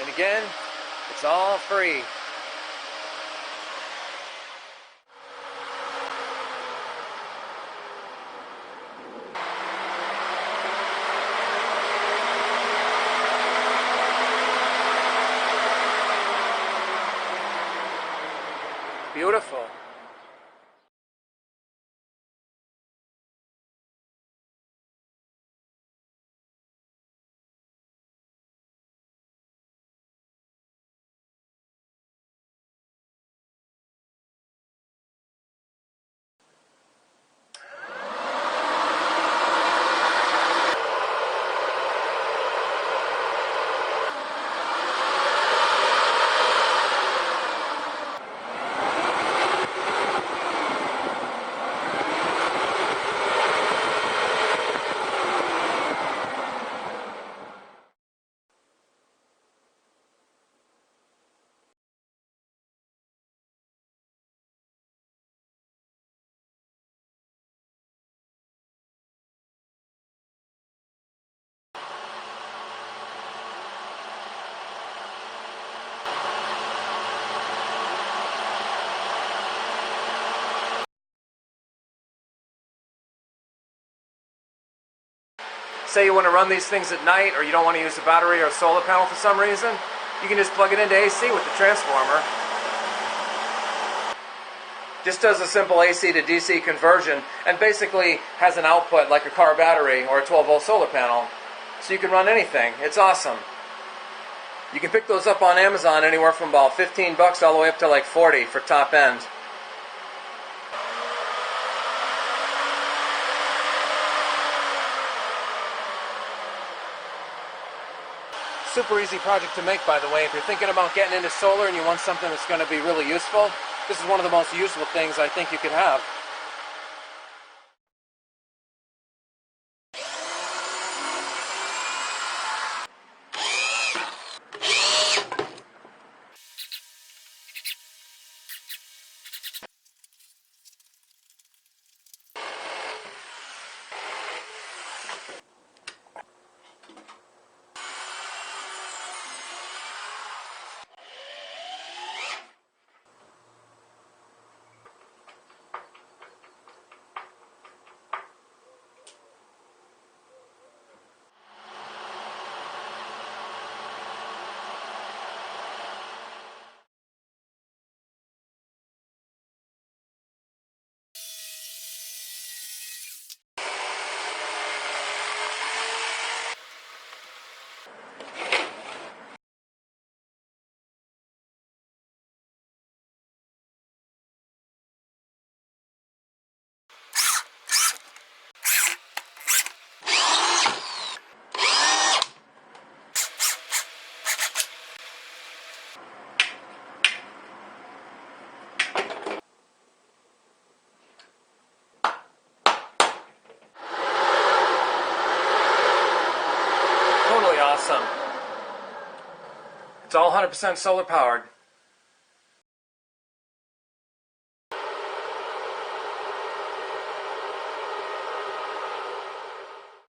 And again, it's all free. Beautiful. Say you want to run these things at night, or you don't want to use a battery or a solar panel for some reason, you can just plug it into AC with the transformer. Just does a simple AC to DC conversion and basically has an output like a car battery or a 12-volt solar panel. So you can run anything. It's awesome. You can pick those up on Amazon anywhere from about 15 bucks all the way up to like 40 for top end. Super easy project to make, by the way. If you're thinking about getting into solar and you want something that's going to be really useful, this is one of the most useful things I think you could have. Totally awesome. It's all 100% solar powered.